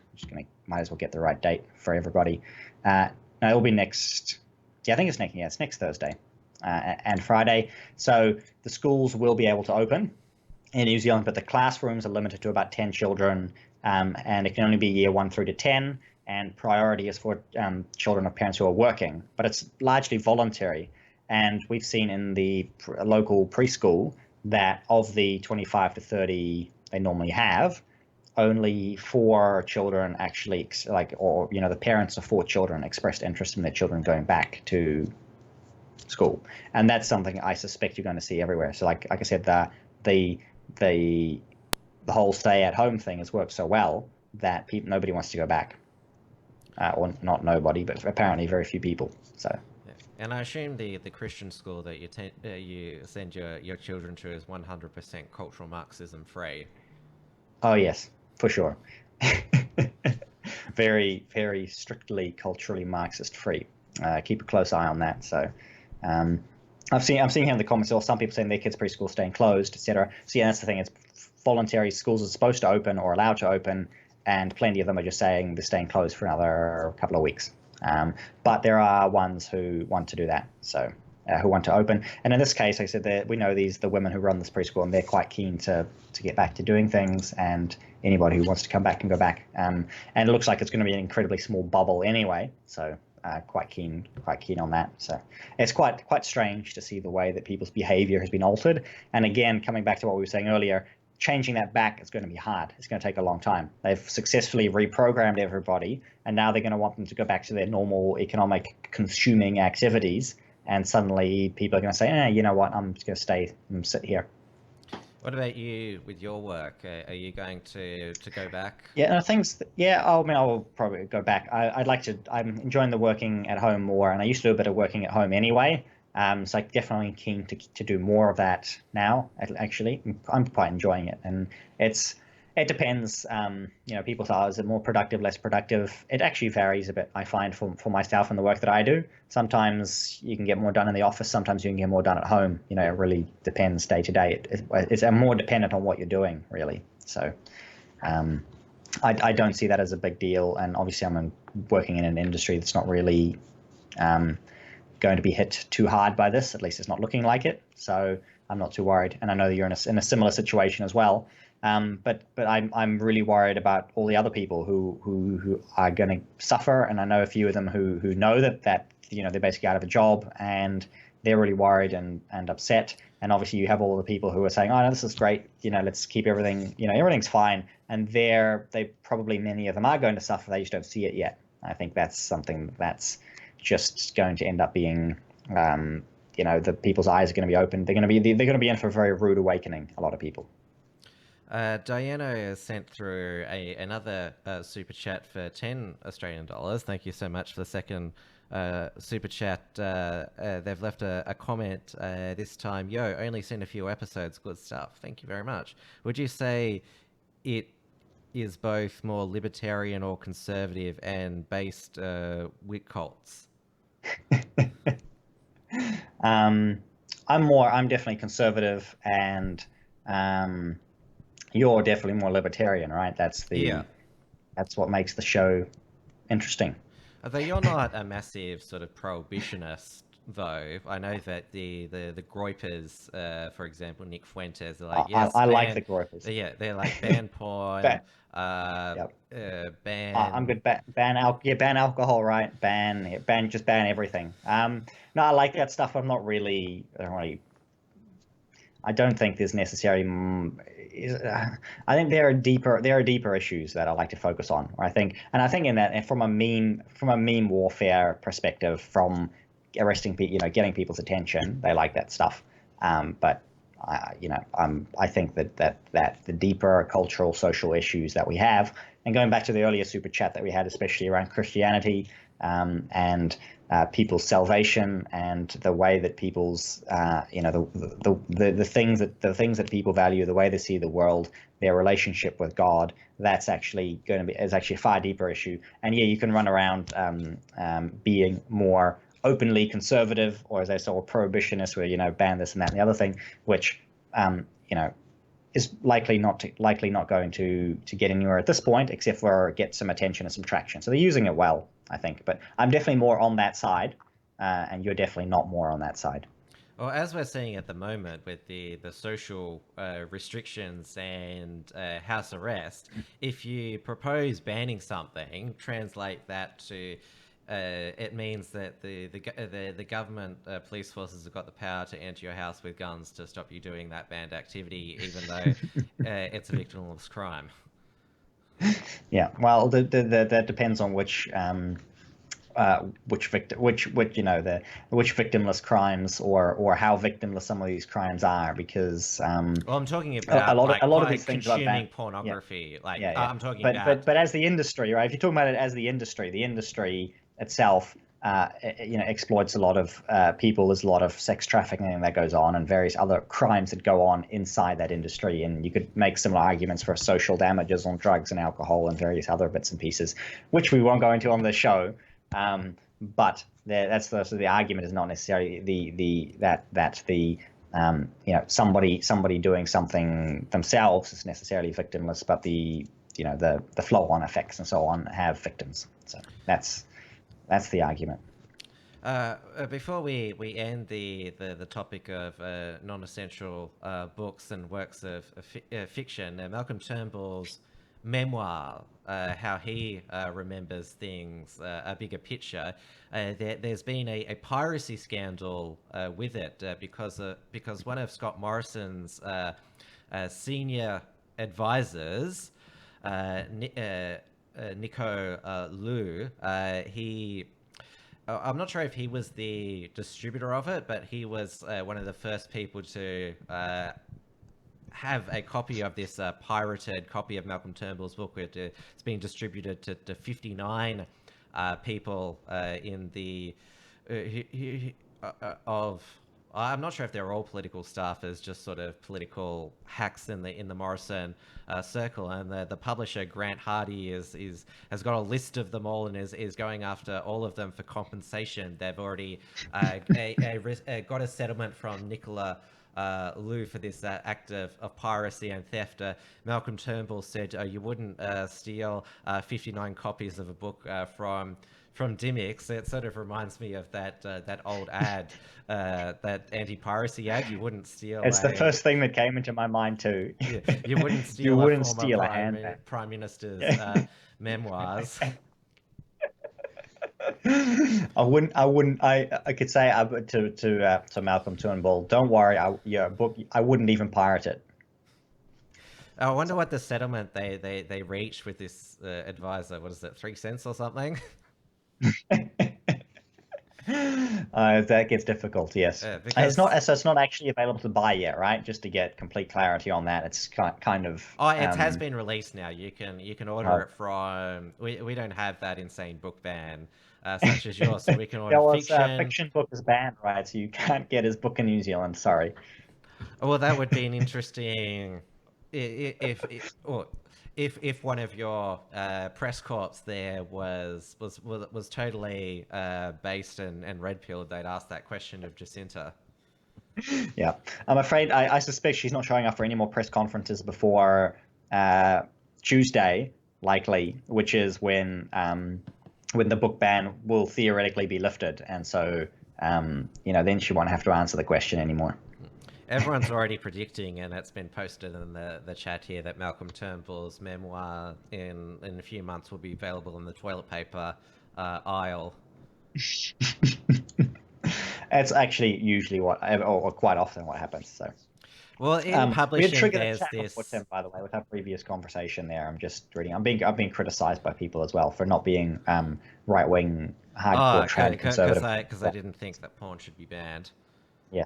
Might as well get the right date for everybody. No, it'll be next. Yeah, I think it's next Thursday and Friday. So the schools will be able to open in New Zealand, but the classrooms are limited to about 10 children, and it can only be year 1 through to 10. And priority is for children of parents who are working, but it's largely voluntary. And we've seen in the local preschool that of the 25 to 30 they normally have, only 4 children actually, the parents of 4 children expressed interest in their children going back to school. And that's something I suspect you're going to see everywhere. So like I said, the whole stay at home thing has worked so well that nobody wants to go back. Or not nobody, but apparently very few people. So.
Yeah. And I assume the Christian school that you send your children to is 100% cultural Marxism free.
Oh yes, for sure. Very, very strictly culturally Marxist free. Keep a close eye on that. So, I'm seeing here in the comments, some people saying their kids' preschool staying closed, etc. So yeah, that's the thing. It's voluntary. Schools are supposed to open or allowed to open, and plenty of them are just saying they're staying closed for another couple of weeks. But there are ones who want to do that. So. Who want to open, and in this case, like I said, that we know the women who run this preschool, and they're quite keen to get back to doing things, and anybody who wants to come back can go back. And it looks like it's going to be an incredibly small bubble anyway, so quite keen on that. So it's quite strange to see the way that people's behaviour has been altered. And again, coming back to what we were saying earlier, changing that back is going to be hard. It's going to take a long time. They've successfully reprogrammed everybody, and now they're going to want them to go back to their normal economic consuming activities. And suddenly people are going to say, you know what, I'm just going to stay and sit here.
What about you with your work? Are you going to go back?
Yeah, I'll probably go back. I'm enjoying the working at home more, and I used to do a bit of working at home anyway. So I'm definitely keen to do more of that now, actually. I'm quite enjoying it. And it depends. People say, is it more productive, less productive? It actually varies a bit, I find, for myself and the work that I do. Sometimes you can get more done in the office. Sometimes you can get more done at home. It really depends day to day. It's more dependent on what you're doing, really. So I don't see that as a big deal. And obviously I'm working in an industry that's not really going to be hit too hard by this. At least it's not looking like it. So I'm not too worried. And I know that you're in a similar situation as well. But I'm really worried about all the other people who are going to suffer, and I know a few of them who know that they're basically out of a job, and they're really worried and upset. And obviously you have all the people who are saying, oh no, this is great, let's keep everything, everything's fine. And they probably, many of them are going to suffer. They just don't see it yet. I think that's something that's just going to end up being, the people's eyes are going to be open. They're going to be in for a very rude awakening. A lot of people.
Diana has sent through another super chat for 10 Australian dollars. Thank you so much for the second super chat. They've left a comment this time. Yo, only seen a few episodes. Good stuff. Thank you very much. Would you say it is both more libertarian or conservative and based with cults?
I'm definitely conservative, and you're definitely more libertarian, right? That's what makes the show interesting.
Although you're not a massive sort of prohibitionist, though. I know that the Groypers, for example, Nick Fuentes, are like, yes,
I like the Groypers.
Yeah, they're like ban porn,
Yep.
ban.
I'm good. Ban alcohol, right? Just ban everything. No, I like that stuff. I'm not really. I don't think there's necessarily. I think there are deeper issues that I like to focus on. I think in that, from a meme warfare perspective, from arresting people, getting people's attention, they like that stuff. But I think that the deeper cultural, social issues that we have, and going back to the earlier super chat that we had, especially around Christianity, and people's salvation, and the way that people's the things that people value, the way they see the world, their relationship with God, that's actually is actually a far deeper issue. And yeah, you can run around being more openly conservative, or as they say, prohibitionist, where ban this and that and the other thing, which is likely not going to get anywhere at this point, except for get some attention and some traction. So they're using it well, I think. But I'm definitely more on that side, and you're definitely not more on that side.
Well, as we're seeing at the moment with the social restrictions and house arrest, if you propose banning something, translate that to it means that the government police forces have got the power to enter your house with guns to stop you doing that banned activity, even though it's a victimless crime.
Yeah, well, that depends on which victimless crimes, or how victimless some of these crimes are, because
well, I'm talking about
a lot of these things
consuming pornography. I'm talking
about. But as the industry, right? If you're talking about it as the industry itself, exploits a lot of people. There's a lot of sex trafficking that goes on, and various other crimes that go on inside that industry. And you could make similar arguments for social damages on drugs and alcohol and various other bits and pieces, which we won't go into on this show. But that's the argument is not necessarily somebody doing something themselves is necessarily victimless, but the flow-on effects and so on have victims. So that's the argument.
Before we end the topic of non-essential books and works of fiction, Malcolm Turnbull's memoir, how he remembers things, a bigger picture, there's been a piracy scandal with it because one of Scott Morrison's senior advisors, Nico Liu, I'm not sure if he was the distributor of it, but he was one of the first people to have a copy of this pirated copy of Malcolm Turnbull's book. It's being distributed to 59 people in the I'm not sure if they're all political staffers, just sort of political hacks in the Morrison circle. And the publisher Grant Hardy has got a list of them all and is going after all of them for compensation. They've already got a settlement from Nicola Lou for this act of piracy and theft. Malcolm Turnbull said you wouldn't steal 59 copies of a book from Dimmicks. It sort of reminds me of that old ad, that anti-piracy ad. You wouldn't steal.
It's the first thing that came into my mind too.
Yeah, you wouldn't steal
You
a
wouldn't
former
steal a handbag.
prime minister's memoirs.
I could say to Malcolm Turnbull, don't worry, your book, I wouldn't even pirate it.
I wonder what the settlement they reached with this advisor. What is it, 3 cents or something?
That gets difficult, yes.
Because
it's not actually available to buy yet, right? Just to get complete clarity on that, it's kind of.
Oh, it has been released now. You can order it from. We don't have that insane book ban such as yours, so we can order fiction.
Fiction book is banned, right? So you can't get his book in New Zealand. Sorry.
Well, that would be an interesting. If one of your press corps there was totally based and red-pilled, they'd ask that question of Jacinta.
Yeah, I'm afraid I suspect she's not showing up for any more press conferences before Tuesday, likely, which is when the book ban will theoretically be lifted, and so then she won't have to answer the question anymore.
Everyone's already predicting, and it's been posted in the chat here, that Malcolm Turnbull's memoir in a few months will be available in the toilet paper aisle.
It's actually usually or quite often what happens. So,
well, in publishing, there's this.
By the way, with our previous conversation there, I'm just reading. I'm being criticised by people as well for not being right wing hardcore trad conservative.
Because I didn't think that porn should be banned.
Yeah.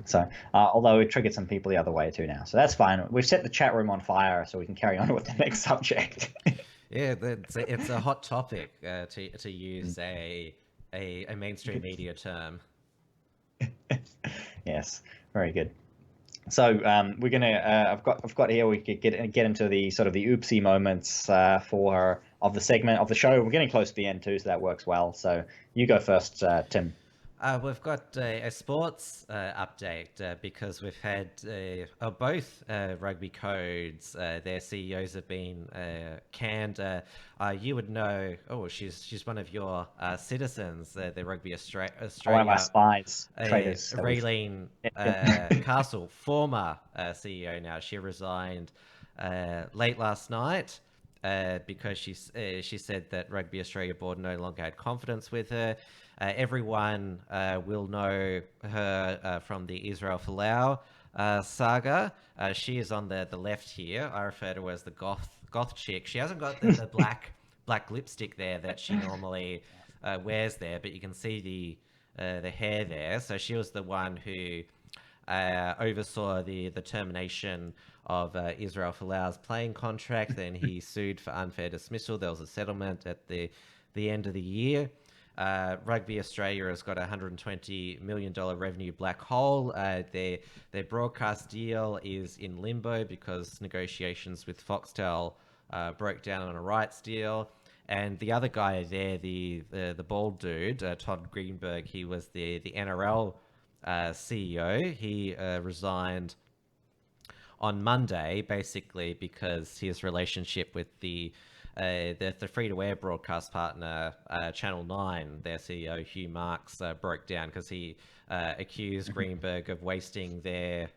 So, although it triggered some people the other way too now, so that's fine. We've set the chat room on fire, so we can carry on with the next subject.
Yeah, it's a hot topic to use a mainstream media term.
Yes, very good. So we're gonna. I've got here. We could get into the sort of the oopsie moments of the segment of the show. We're getting close to the end too, so that works well. So you go first, Tim.
We've got a sports update because we've had both rugby codes. Their CEOs have been canned. You would know. Oh, she's one of your citizens. The Rugby Australia.
One of my spies, traitors.
Raylene Castle, former CEO now. She resigned late last night. Because she said that Rugby Australia board no longer had confidence with her. Everyone will know her from the Israel Folau saga. She is on the left here. I refer to her as the goth chick. She hasn't got the black lipstick there that she normally wears there, but you can see the hair there. So she was the one who oversaw the termination of Israel Folau's playing contract. Then he sued for unfair dismissal. There was a settlement at the end of the year. Rugby Australia has got a $120 million revenue black hole. Their broadcast deal is in limbo because negotiations with Foxtel broke down on a rights deal. And the other guy there, the bald dude, Todd Greenberg, he was the NRL CEO. He resigned on Monday, basically because his relationship with the free-to-air broadcast partner, Channel 9, their CEO, Hugh Marks, broke down because he accused Greenberg of wasting their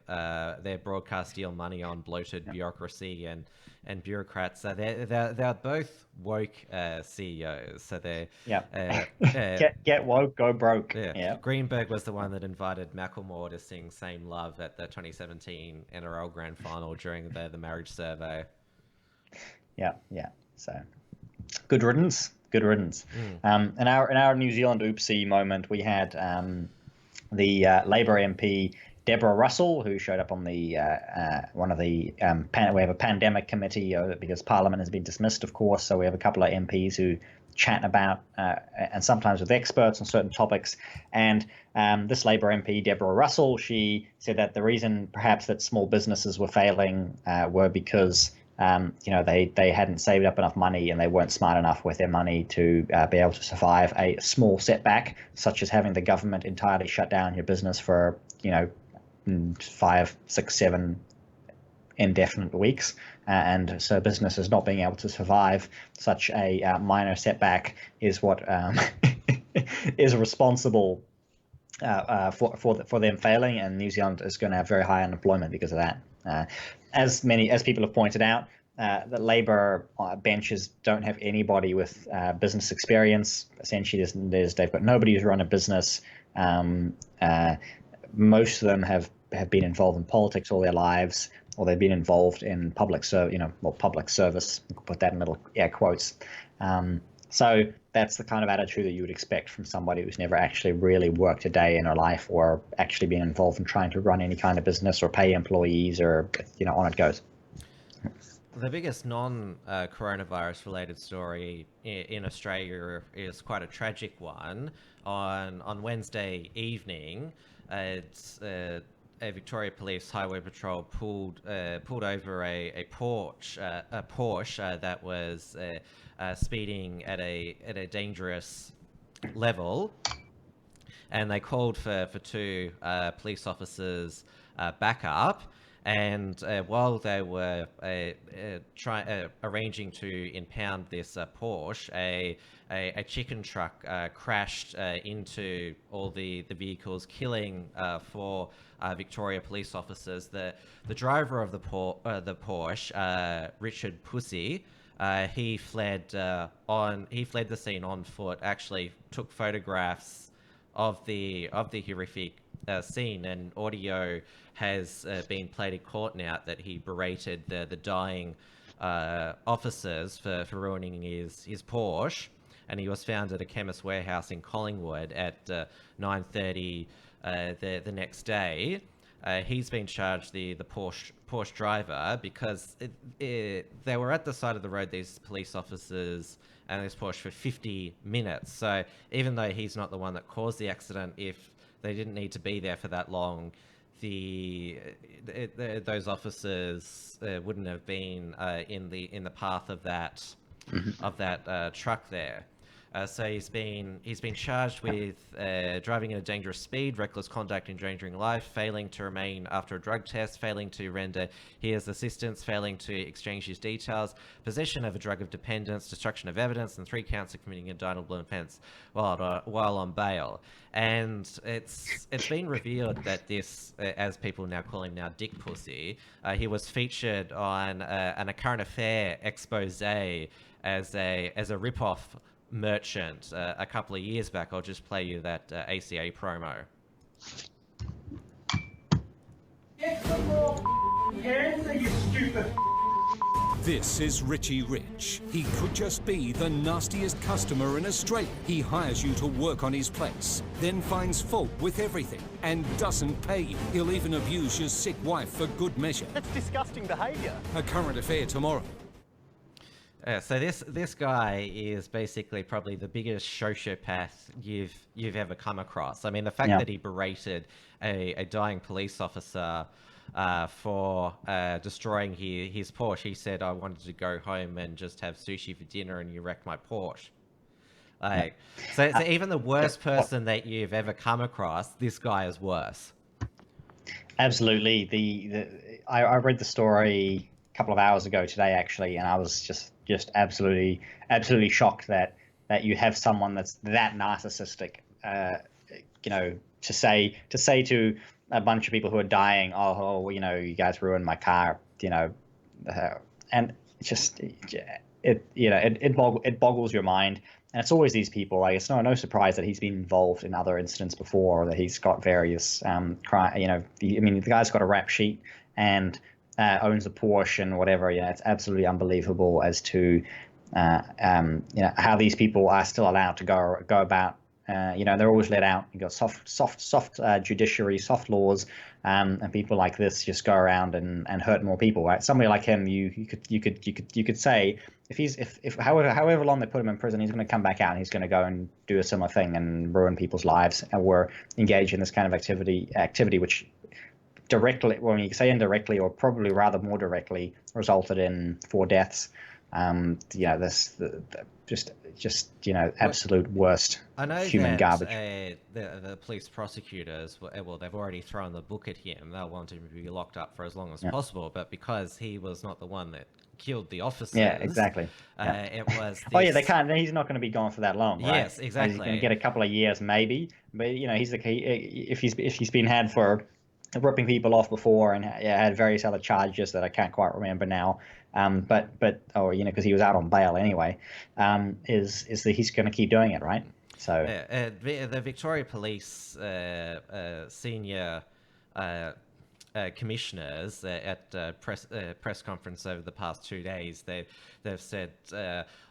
broadcast deal money on bloated bureaucracy and bureaucrats. So they're both woke CEOs. So they're
get woke, go broke.
Yeah. Greenberg was the one that invited Macklemore to sing "Same Love" at the 2017 NRL Grand Final during the marriage survey. Yeah.
So, good riddance. In our New Zealand oopsie moment, we had the Labour MP Deborah Russell, who showed up on the one of the we have a pandemic committee because Parliament has been dismissed, of course. So we have a couple of MPs who chat about and sometimes with experts on certain topics. And this Labour MP, Deborah Russell, she said that the reason perhaps that small businesses were failing were because they hadn't saved up enough money and they weren't smart enough with their money to be able to survive a small setback, such as having the government entirely shut down your business for 5, 6, 7 indefinite weeks, and so businesses not being able to survive such a minor setback is what is responsible for them failing, and New Zealand is going to have very high unemployment because of that. As people have pointed out, the Labour benches don't have anybody with business experience. Essentially, they've got nobody who's run a business. Most of them have been involved in politics all their lives, or they've been involved in public service. Put that in little air quotes. So that's the kind of attitude that you would expect from somebody who's never actually really worked a day in their life, or actually been involved in trying to run any kind of business or pay employees, or on it goes.
The biggest non-coronavirus related story in Australia is quite a tragic one. On Wednesday evening, a Victoria Police Highway Patrol pulled over a Porsche that was speeding at a dangerous level, and they called for two police officers backup. And while they were arranging to impound this Porsche, a chicken truck crashed into all the vehicles, killing 4 Victoria police officers. The driver of the Porsche, Richard Pussy, he fled the scene on foot. Actually, took photographs of the horrific scene, and audio has been played in court now that he berated the dying officers for ruining his Porsche, and he was found at a Chemist Warehouse in Collingwood at 9:30 the next day. He's been charged, the Porsche driver, because they were at the side of the road, these police officers and this Porsche, for 50 minutes. So even though he's not the one that caused the accident, if they didn't need to be there for that long, those officers wouldn't have been in the path of that truck there. So he's been charged with driving at a dangerous speed, reckless conduct endangering life, failing to remain after a drug test, failing to render his assistance, failing to exchange his details, possession of a drug of dependence, destruction of evidence, and 3 counts of committing a indictable offence while on bail. And it's been revealed that this, as people now call him now, Dick Pussy, he was featured on a current affair expose as a rip-off merchant a couple of years back. I'll just play you that ACA promo.
Get some more cancer, you stupid.
This is Richie Rich. He could just be the nastiest customer in Australia. He hires you to work on his place, then finds fault with everything and doesn't pay you. He'll even abuse your sick wife for good measure.
That's disgusting behaviour.
A current affair tomorrow.
So this guy is basically probably the biggest sociopath you've ever come across. I mean, the fact that he berated a dying police officer for destroying his Porsche. He said, "I wanted to go home and just have sushi for dinner, and you wrecked my Porsche." Like, so even the worst person that you've ever come across, this guy is worse.
Absolutely. I read the story a couple of hours ago today, actually, and I was just absolutely shocked that you have someone that's that narcissistic, to say to a bunch of people who are dying, you guys ruined my car, and it boggles your mind. And it's always these people. Like, it's no surprise that he's been involved in other incidents before, or that he's got various the guy's got a rap sheet and owns a Porsche and whatever. It's absolutely unbelievable as to how these people are still allowed to go about. They're always let out. You got soft judiciary, soft laws, and people like this just go around and hurt more people. Right? Somebody like him, you could say if however long they put him in prison, he's going to come back out and he's going to go and do a similar thing and ruin people's lives, or engage in this kind of activity which directly, well, you can say indirectly, or probably rather more directly, resulted in 4 deaths. just absolute worst
I know
human
that
garbage.
The police prosecutors, well, they've already thrown the book at him. They'll want him to be locked up for as long as possible. But because he was not the one that killed the officers,
Yeah, exactly.
It was this...
Oh yeah, they can't. He's not going to be gone for that long, right?
Yes, exactly.
He's going to get a couple of years, maybe. But if he's been had for ripping people off before and had various other charges that I can't quite remember now. Because he was out on bail anyway. Is that he's going to keep doing it, right? So
the Victoria Police senior commissioners at press conference over the past 2 days, they've said,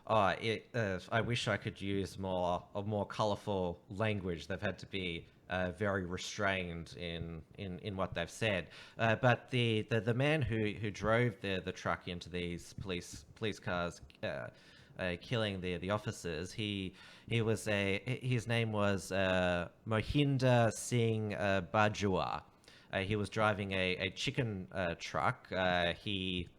I wish I could use more colourful language. They've had to be very restrained in what they've said. But the man who drove the truck into these police cars, killing the officers, his name was Mohinder Singh Bajua. He was driving a chicken truck. He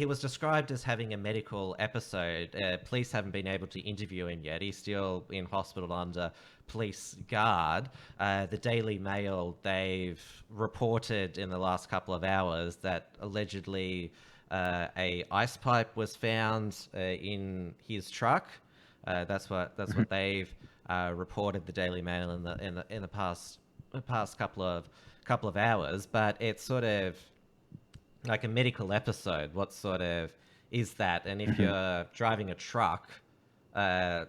was described as having a medical episode. Police haven't been able to interview him yet. He's still in hospital under police guard. The Daily Mail, they've reported in the last couple of hours that allegedly a ice pipe was found in his truck. That's what they've reported. The Daily Mail in the past couple of hours. But it's sort of like a medical episode. What sort of is that? And if you're driving a truck, a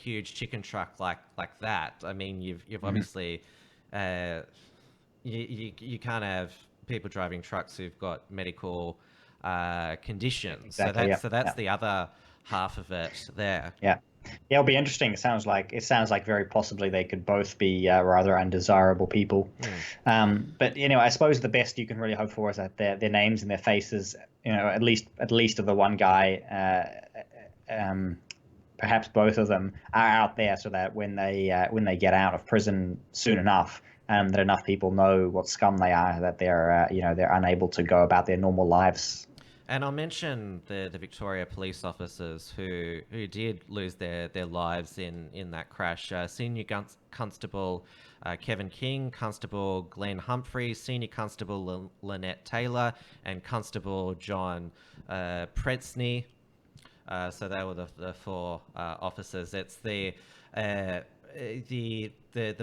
huge chicken truck like that, I mean, you've obviously you can't have people driving trucks who've got medical conditions.
Exactly,
So that's the other half of it there.
Yeah, it'll be interesting. It sounds like very possibly they could both be rather undesirable people. But I suppose the best you can really hope for is that their names and their faces, at least of the one guy, perhaps both of them, are out there, so that when they get out of prison soon enough, that enough people know what scum they are, that they're unable to go about their normal lives.
And I'll mention the Victoria police officers who did lose their lives in that crash. Senior Constable Kevin King, Constable Glenn Humphreys, Senior Constable Lynette Taylor, and Constable John Pretzny. So they were the four officers. It's the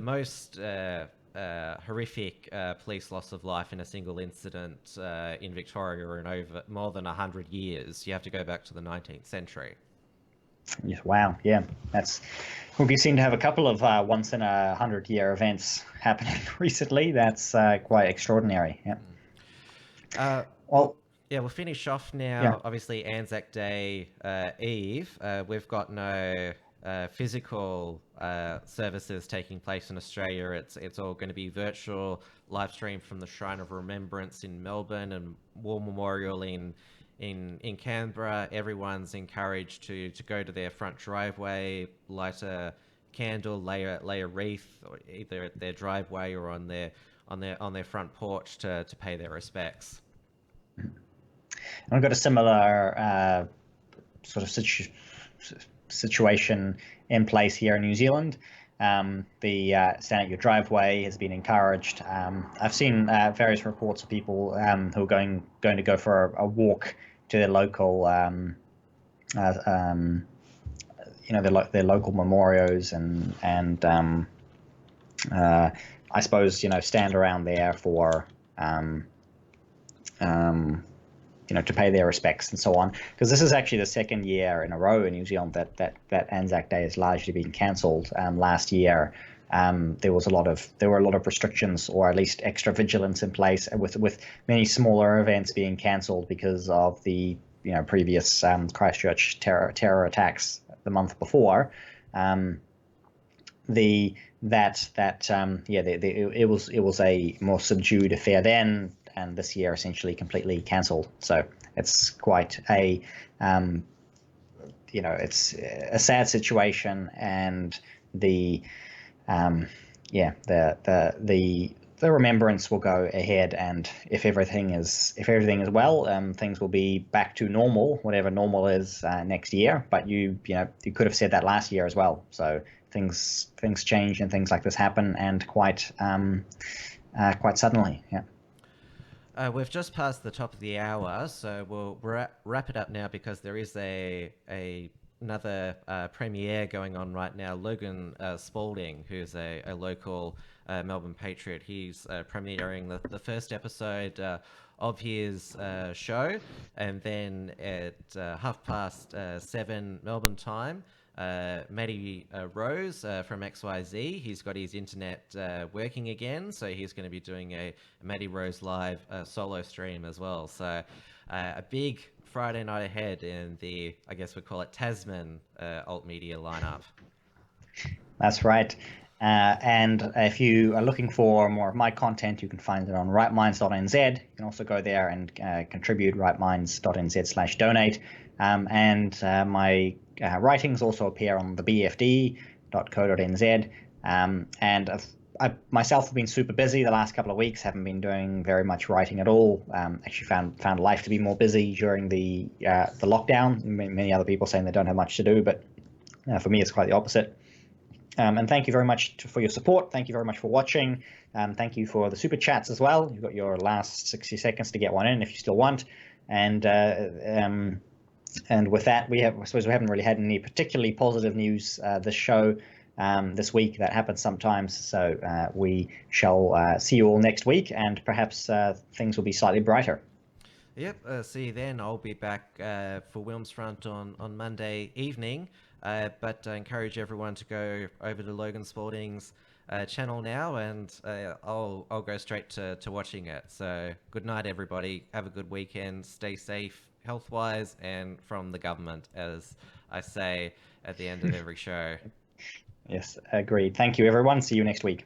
most horrific police loss of life in a single incident in Victoria in over more than 100 years. You have to go back to the 19th century.
Yes, wow, yeah, we seem to have a couple of once in 100-year events happening recently. That's quite extraordinary. Yeah.
We'll finish off now.
Yeah.
Obviously, Anzac Day Eve. We've got no physical services taking place in Australia. It's all going to be virtual, live stream from the Shrine of Remembrance in Melbourne and War Memorial in Canberra. Everyone's encouraged to go to their front driveway, light a candle, lay a wreath, or either at their driveway or on their front porch to pay their respects.
I've got a similar sort of situation in place here in New Zealand. The stand at your driveway has been encouraged. I've seen various reports of people who are going to go for a walk to their local, their local memorials and I suppose stand around there for to pay their respects and so on, because this is actually the second year in a row in New Zealand that Anzac Day has largely been cancelled. Last year, there were a lot of restrictions, or at least extra vigilance in place, with many smaller events being cancelled because of the previous Christchurch terror attacks the month before. It was a more subdued affair then, and this year essentially completely cancelled. So it's quite a it's a sad situation, and the the remembrance will go ahead, and if everything is well, things will be back to normal, whatever normal is next year. But you could have said that last year as well. So things change and things like this happen, and quite suddenly. Yeah.
We've just passed the top of the hour, so we'll wrap it up now because there is another premiere going on right now. Logan Spalding, who's a local Melbourne patriot, he's premiering the first episode of his show, and then at 7:30 Melbourne time, Matty Rose from XYZ, he's got his internet working again, so he's going to be doing a Matty Rose live solo stream as well. So a big Friday night ahead in the, I guess we'd call it Tasman alt media lineup.
That's right. And if you are looking for more of my content, you can find it on rightminds.nz. You can also go there and contribute, rightminds.nz/donate. And my writings also appear on the bfd.co.nz. And I myself have been super busy the last couple of weeks, haven't been doing very much writing at all. Actually found life to be more busy during the lockdown. Many other people saying they don't have much to do, but for me it's quite the opposite. And thank you very much for your support. Thank you very much for watching. Thank you for the super chats as well. You've got your last 60 seconds to get one in if you still want. And with that, I suppose we haven't really had any particularly positive news this show this week. That happens sometimes. So we shall see you all next week, and perhaps things will be slightly brighter.
Yep, see you then. I'll be back for Wilm's Front on Monday evening. But I encourage everyone to go over to Logan Spalding's channel now, and I'll go straight to watching it. So good night, everybody. Have a good weekend. Stay safe, health-wise, and from the government, as I say at the end of every show.
Yes, agreed. Thank you, everyone. See you next week.